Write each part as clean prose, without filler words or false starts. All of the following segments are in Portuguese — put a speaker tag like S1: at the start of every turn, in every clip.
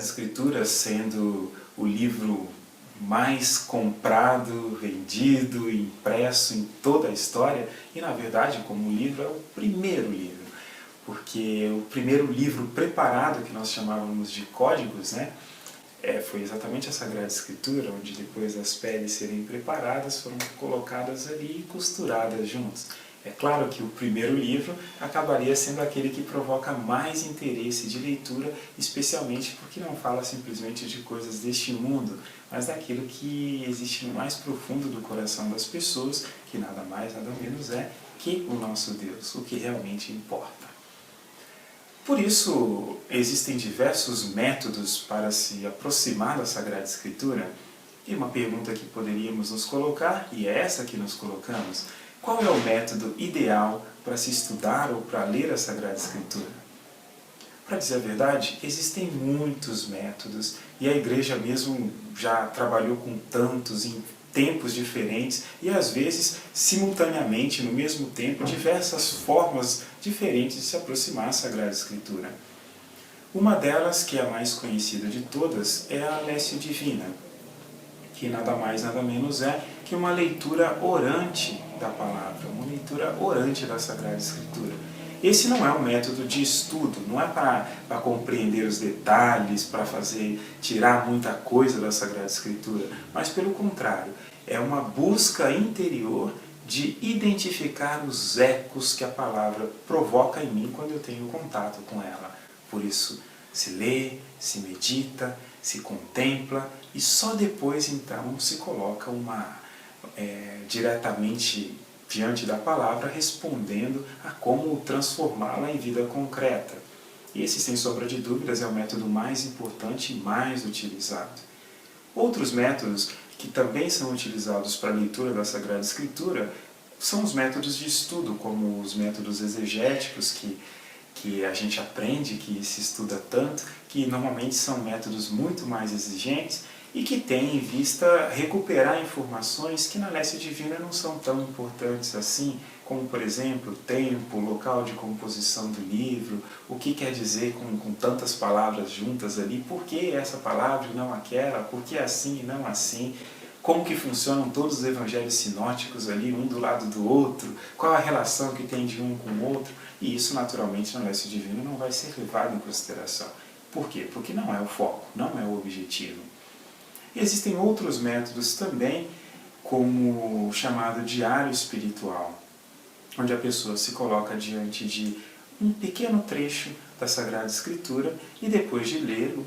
S1: Escritura sendo o livro mais comprado, vendido, impresso em toda a história, e na verdade, como livro, é o primeiro livro, porque o primeiro livro preparado, que nós chamávamos de códigos, né, foi exatamente a Sagrada Escritura, onde depois das peles serem preparadas, foram colocadas ali e costuradas juntos. É claro que o primeiro livro acabaria sendo aquele que provoca mais interesse de leitura, especialmente porque não fala simplesmente de coisas deste mundo, mas daquilo que existe no mais profundo do coração das pessoas, que nada mais, nada menos é que o nosso Deus, o que realmente importa. Por isso, existem diversos métodos para se aproximar da Sagrada Escritura, e uma pergunta que poderíamos nos colocar, e é essa que nos colocamos: qual é o método ideal para se estudar ou para ler a Sagrada Escritura? Para dizer a verdade, existem muitos métodos, e a Igreja mesmo já trabalhou com tantos em tempos diferentes, e às vezes, simultaneamente, no mesmo tempo, diversas formas diferentes de se aproximar à Sagrada Escritura. Uma delas, que é a mais conhecida de todas, é a Lécio Divina, que nada mais nada menos é que uma leitura orante da palavra, uma leitura orante da Sagrada Escritura. Esse não é um método de estudo, não é para compreender os detalhes, para tirar muita coisa da Sagrada Escritura, mas pelo contrário, é uma busca interior de identificar os ecos que a palavra provoca em mim quando eu tenho contato com ela. Por isso, se lê, se medita, se contempla e só depois então se coloca diretamente diante da palavra, respondendo a como transformá-la em vida concreta. Esse, sem sombra de dúvidas, é o método mais importante e mais utilizado. Outros métodos que também são utilizados para a leitura da Sagrada Escritura são os métodos de estudo, como os métodos exegéticos que a gente aprende, que se estuda tanto, que normalmente são métodos muito mais exigentes e que têm em vista recuperar informações que na Lécio Divina não são tão importantes assim, como, por exemplo, o tempo, o local de composição do livro, o que quer dizer com tantas palavras juntas ali, por que essa palavra e não aquela, por que assim e não assim, como que funcionam todos os evangelhos sinóticos ali, um do lado do outro, qual a relação que tem de um com o outro, e isso naturalmente na Lécio Divina não vai ser levado em consideração. Por quê? Porque não é o foco, não é o objetivo. E existem outros métodos também, como o chamado diário espiritual, onde a pessoa se coloca diante de um pequeno trecho da Sagrada Escritura e depois de lê-lo,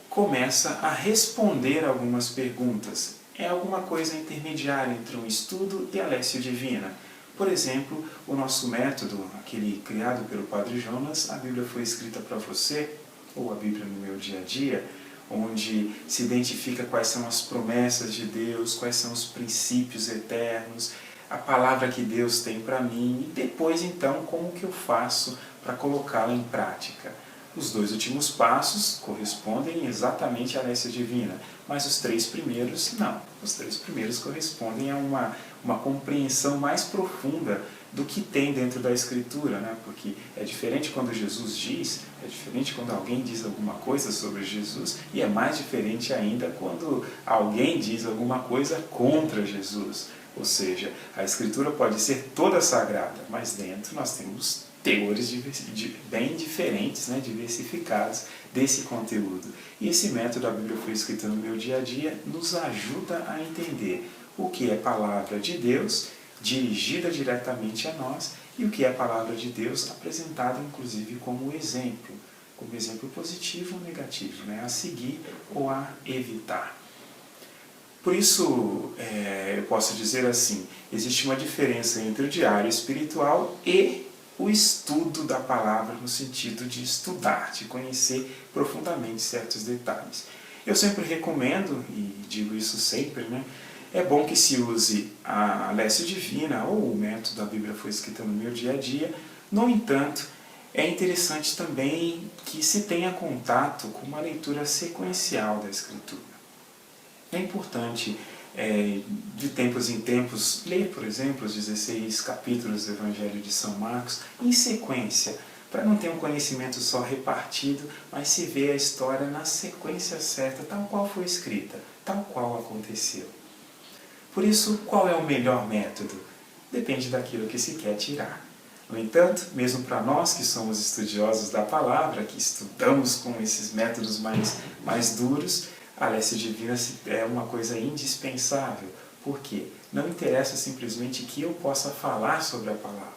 S1: começa a responder algumas perguntas. É alguma coisa intermediária entre um estudo e a Lécio Divina. Por exemplo, o nosso método, aquele criado pelo Padre Jonas, a Bíblia foi escrita para você, ou a Bíblia no meu dia a dia, onde se identifica quais são as promessas de Deus, quais são os princípios eternos, a palavra que Deus tem para mim, e depois então como que eu faço para colocá-la em prática. Os 2 últimos passos correspondem exatamente à Lécio Divina, mas os 3 primeiros não. Os 3 primeiros correspondem a uma compreensão mais profunda do que tem dentro da Escritura, né? Porque é diferente quando Jesus diz, é diferente quando alguém diz alguma coisa sobre Jesus, e é mais diferente ainda quando alguém diz alguma coisa contra Jesus. Ou seja, a Escritura pode ser toda sagrada, mas dentro nós temos teores bem diferentes, né, diversificados desse conteúdo. E esse método, a Bíblia foi escrita no meu dia a dia, nos ajuda a entender o que é palavra de Deus, dirigida diretamente a nós, e o que é palavra de Deus apresentada, inclusive, como exemplo positivo ou negativo, né, a seguir ou a evitar. Por isso, eu posso dizer assim, existe uma diferença entre o diário espiritual e o estudo da palavra no sentido de estudar, de conhecer profundamente certos detalhes. Eu sempre recomendo, e digo isso sempre, né, é bom que se use a Lécio Divina ou o método da Bíblia foi escrita no meu dia a dia. No entanto, é interessante também que se tenha contato com uma leitura sequencial da Escritura. É importante, de tempos em tempos, ler, por exemplo, os 16 capítulos do Evangelho de São Marcos em sequência, para não ter um conhecimento só repartido, mas se ver a história na sequência certa, tal qual foi escrita, tal qual aconteceu. Por isso, qual é o melhor método? Depende daquilo que se quer tirar. No entanto, mesmo para nós que somos estudiosos da palavra, que estudamos com esses métodos mais duros, a Leste Divina é uma coisa indispensável. Por quê? Não interessa simplesmente que eu possa falar sobre a palavra.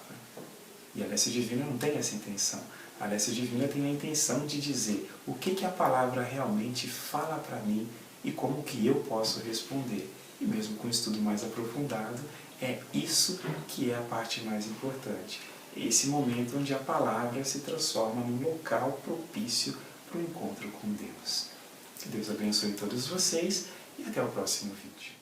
S1: E a Leste Divina não tem essa intenção. A Leste Divina tem a intenção de dizer o que a palavra realmente fala para mim e como que eu posso responder. E mesmo com um estudo mais aprofundado, é isso que é a parte mais importante. Esse momento onde a palavra se transforma num local propício para o encontro com Deus. Que Deus abençoe todos vocês e até o próximo vídeo.